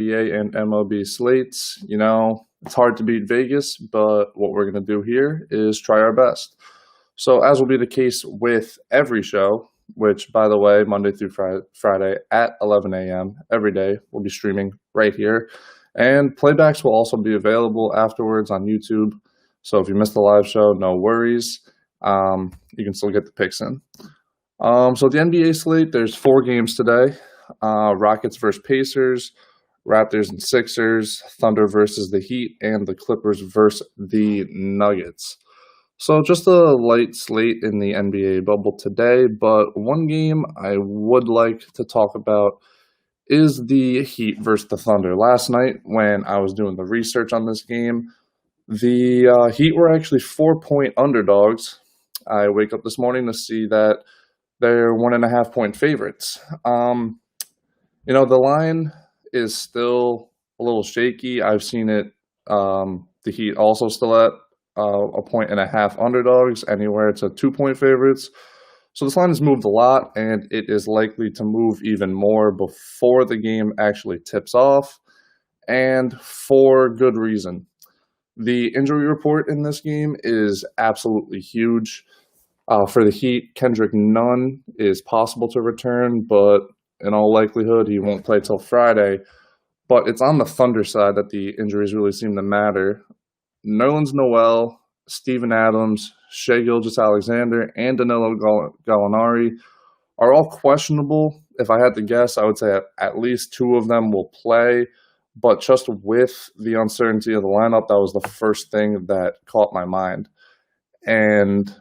NBA and MLB slates. It's hard to beat Vegas, but what we're going to do here is try our best. So, as will be the case with every show, which, by the way, Monday through Friday at 11 a.m. every day, we'll be streaming right here. And playbacks will also be available afterwards on YouTube. So, if you missed the live show, no worries. You can still get the picks in. So, the NBA slate, there's 4 games today. Rockets versus Pacers, Raptors and Sixers, Thunder versus the Heat, and the Clippers versus the Nuggets. So just a light slate in the NBA bubble today, but one game I would like to talk about is the Heat versus the Thunder. Last night when I was doing the research on this game, the Heat were actually 4-point underdogs. I wake up this morning to see that they're 1.5-point favorites. The line is still a little shaky. I've seen it, the Heat also still at 1.5 underdogs, anywhere to 2-point favorites. So this line has moved a lot, and it is likely to move even more before the game actually tips off, and for good reason. The injury report in this game is absolutely huge. For the Heat, Kendrick Nunn is possible to return, but in all likelihood, he won't play till Friday. But it's on the Thunder side that the injuries really seem to matter. Nerlens Noel, Steven Adams, Shai Gilgeous-Alexander, and Danilo Gallinari are all questionable. If I had to guess, I would say at least 2 of them will play. But just with the uncertainty of the lineup, that was the first thing that caught my mind. And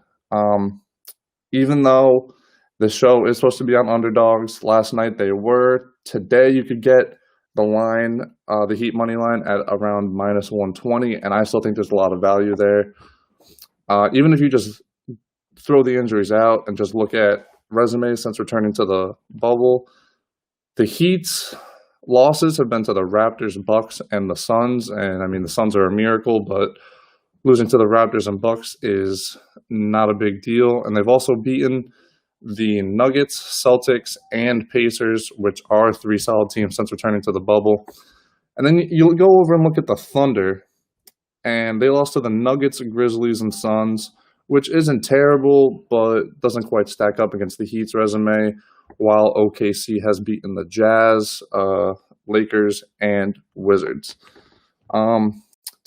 even though the show is supposed to be on underdogs, last night they were. Today you could get the line, the Heat money line at around minus 120, and I still think there's a lot of value there. Even if you just throw the injuries out and just look at resumes since returning to the bubble, the Heat's losses have been to the Raptors, Bucks, and the Suns. And I mean, the Suns are a miracle, but losing to the Raptors and Bucks is not a big deal. And they've also beaten the Nuggets, Celtics, and Pacers, which are 3 solid teams since returning to the bubble. And then you go over and look at the Thunder, and they lost to the Nuggets, Grizzlies, and Suns, which isn't terrible, but doesn't quite stack up against the Heat's resume, while OKC has beaten the Jazz, Lakers, and Wizards. To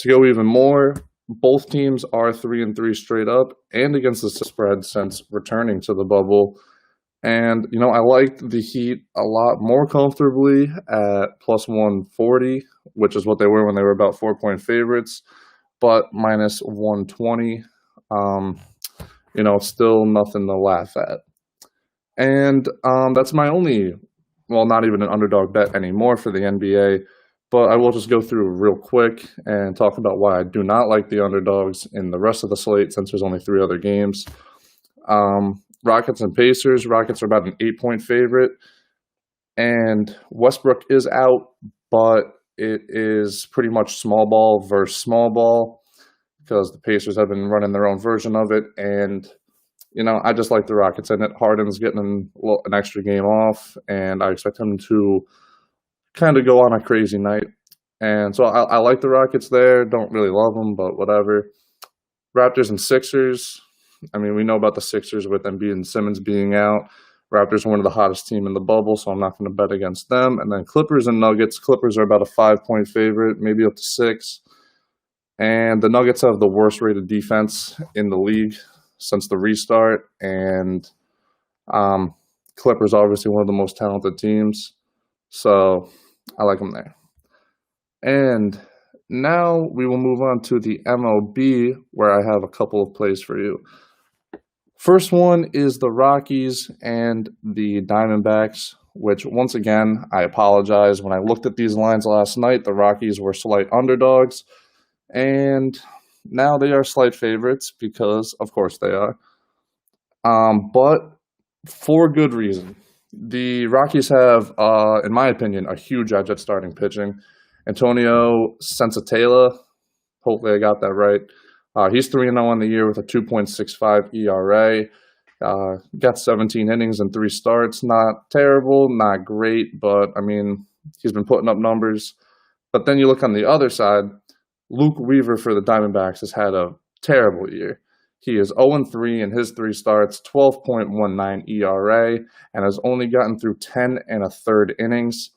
go even more, both teams are 3-3 straight up and against the spread since returning to the bubble. And, I liked the Heat a lot more comfortably at plus 140, which is what they were when they were about 4-point favorites, but minus 120, still nothing to laugh at. And that's my only, not even an underdog bet anymore for the NBA. But I will just go through real quick and talk about why I do not like the underdogs in the rest of the slate since there's only 3 other games. Rockets and Pacers. Rockets are about an 8-point favorite. And Westbrook is out, but it is pretty much small ball versus small ball because the Pacers have been running their own version of it. And, I just like the Rockets in it. Harden's getting an extra game off, and I expect him to kind of go on a crazy night. And so I like the Rockets there. Don't really love them, but whatever. Raptors and Sixers. I mean, we know about the Sixers with Embiid and Simmons being out. Raptors are one of the hottest team in the bubble, so I'm not going to bet against them. And then Clippers and Nuggets. Clippers are about a 5-point favorite, maybe up to 6. And the Nuggets have the worst rated defense in the league since the restart. And Clippers obviously one of the most talented teams. So I like them there. And now we will move on to the MLB, where I have a couple of plays for you. First one is the Rockies and the Diamondbacks, which once again, I apologize. When I looked at these lines last night, the Rockies were slight underdogs, and now they are slight favorites because, of course, they are. But for good reason. The Rockies have, in my opinion, a huge edge at starting pitching. Antonio Sensatela, hopefully I got that right. He's 3-0 on the year with a 2.65 ERA. Got 17 innings and 3 starts. Not terrible, not great, but, I mean, He's been putting up numbers. But then you look on the other side, Luke Weaver for the Diamondbacks has had a terrible year. He is 0-3 in his 3 starts, 12.19 ERA, and has only gotten through 10 and a third innings.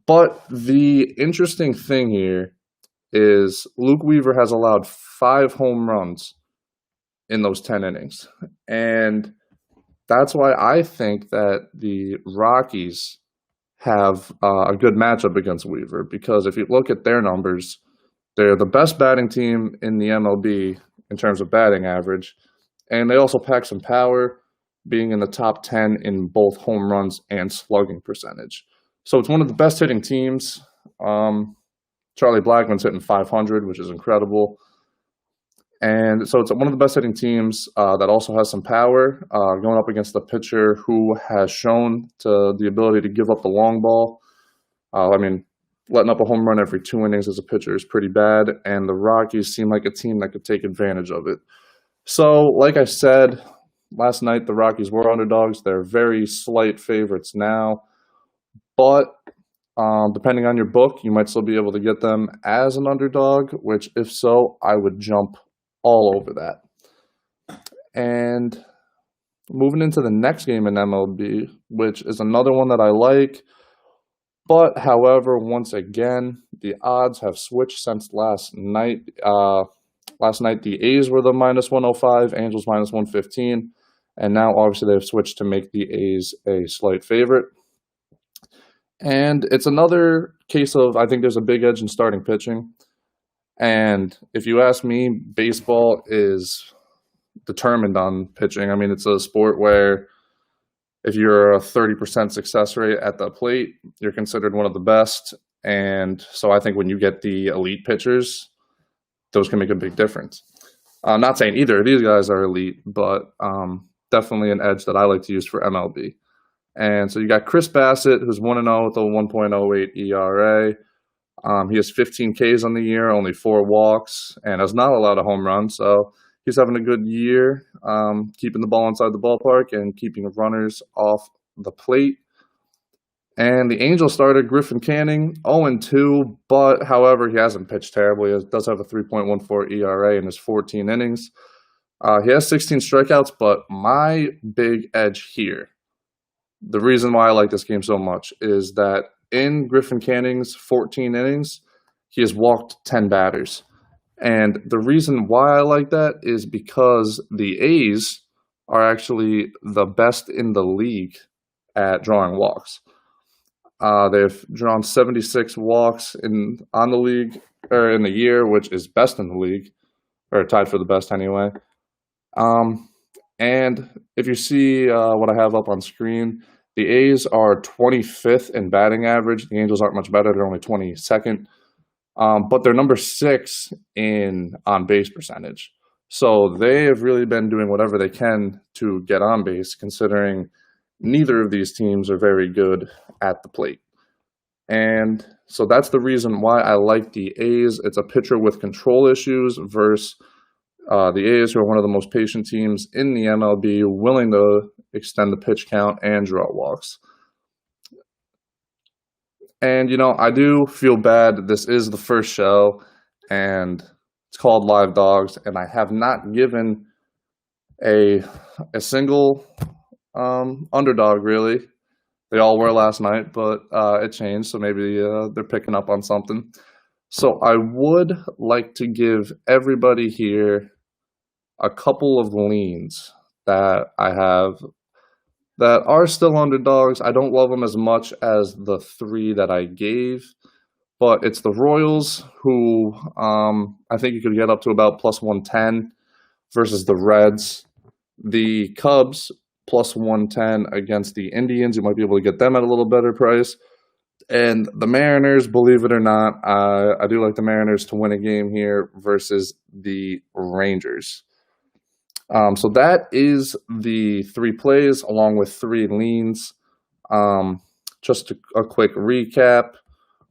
But the interesting thing here is Luke Weaver has allowed 5 home runs in those 10 innings. And that's why I think that the Rockies have a good matchup against Weaver, because if you look at their numbers, they're the best batting team in the MLB in terms of batting average, and they also pack some power, being in the top 10 in both home runs and slugging percentage. So it's one of the best hitting teams. Charlie Blackmon's hitting 500, which is incredible. And so it's one of the best hitting teams that also has some power, going up against a pitcher who has shown the ability to give up the long ball. Letting up a home run every 2 innings as a pitcher is pretty bad, and the Rockies seem like a team that could take advantage of it. So, like I said, last night the Rockies were underdogs. They're very slight favorites now, but depending on your book, you might still be able to get them as an underdog, which, if so, I would jump all over that. And moving into the next game in MLB, which is another one that I like. But, however, once again, the odds have switched since last night. Last night, the A's were the -105, Angels -115, and now, obviously, they've switched to make the A's a slight favorite. And it's another case of, I think there's a big edge in starting pitching. And if you ask me, baseball is determined on pitching. I mean, it's a sport where if you're a 30% success rate at the plate, you're considered one of the best. And so I think when you get the elite pitchers, those can make a big difference. I'm not saying either of these guys are elite, but definitely an edge that I like to use for MLB. And so you got Chris Bassett, who's 1-0 with a 1.08 ERA. He has 15 Ks on the year, only 4 walks, and has not allowed a home run. So he's having a good year, keeping the ball inside the ballpark and keeping runners off the plate. And the Angels starter, Griffin Canning, 0-2, but, however, he hasn't pitched terribly. He does have a 3.14 ERA in his 14 innings. He has 16 strikeouts, but my big edge here, the reason why I like this game so much, is that in Griffin Canning's 14 innings, he has walked 10 batters. And the reason why I like that is because the A's are actually the best in the league at drawing walks. They've drawn 76 walks in the year, which is best in the league, or tied for the best anyway. And if you see what I have up on screen, the A's are 25th in batting average. The Angels aren't much better; they're only 22nd. But they're number 6 in on-base percentage. So they have really been doing whatever they can to get on base, considering neither of these teams are very good at the plate. And so that's the reason why I like the A's. It's a pitcher with control issues versus the A's, who are one of the most patient teams in the MLB, willing to extend the pitch count and draw walks. And, I do feel bad. This is the first show, and it's called Live Dogs, and I have not given a single underdog, really. They all were last night, but it changed, so maybe they're picking up on something. So I would like to give everybody here a couple of leans that I have that are still underdogs. I don't love them as much as the 3 that I gave, but it's the Royals, who I think you could get up to about +110 versus the Reds. The Cubs, +110 against the Indians. You might be able to get them at a little better price. And the Mariners, believe it or not, I do like the Mariners to win a game here versus the Rangers. So that is the 3 plays along with 3 leans. Just a quick recap.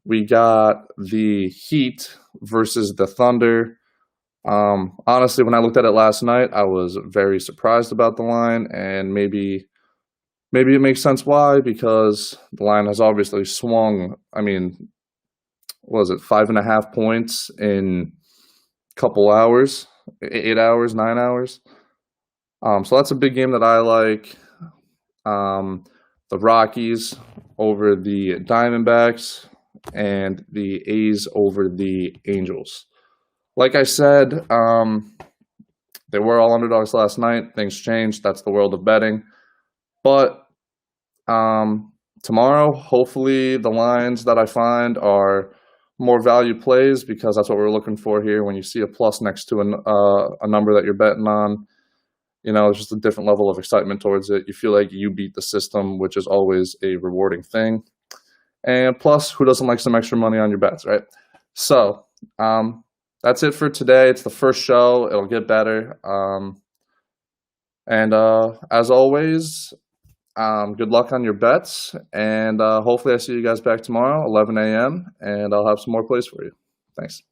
We got the Heat versus the Thunder. Honestly, when I looked at it last night, I was very surprised about the line and maybe Maybe it makes sense why, because the line has obviously swung. I mean, what was it, 5.5 points in a couple hours, 8 hours, 9 hours? So that's a big game that I like. Um, the Rockies over the Diamondbacks and the A's over the Angels. Like I said, they were all underdogs last night. Things changed. That's the world of betting. But tomorrow, hopefully, the lines that I find are more value plays, because that's what we're looking for here. When you see a plus next to a number that you're betting on, it's just a different level of excitement towards it. You feel like you beat the system, which is always a rewarding thing. And plus, who doesn't like some extra money on your bets, right? So, that's it for today. It's the first show. It'll get better. And as always, good luck on your bets. And hopefully I see you guys back tomorrow, 11 a.m., and I'll have some more plays for you. Thanks.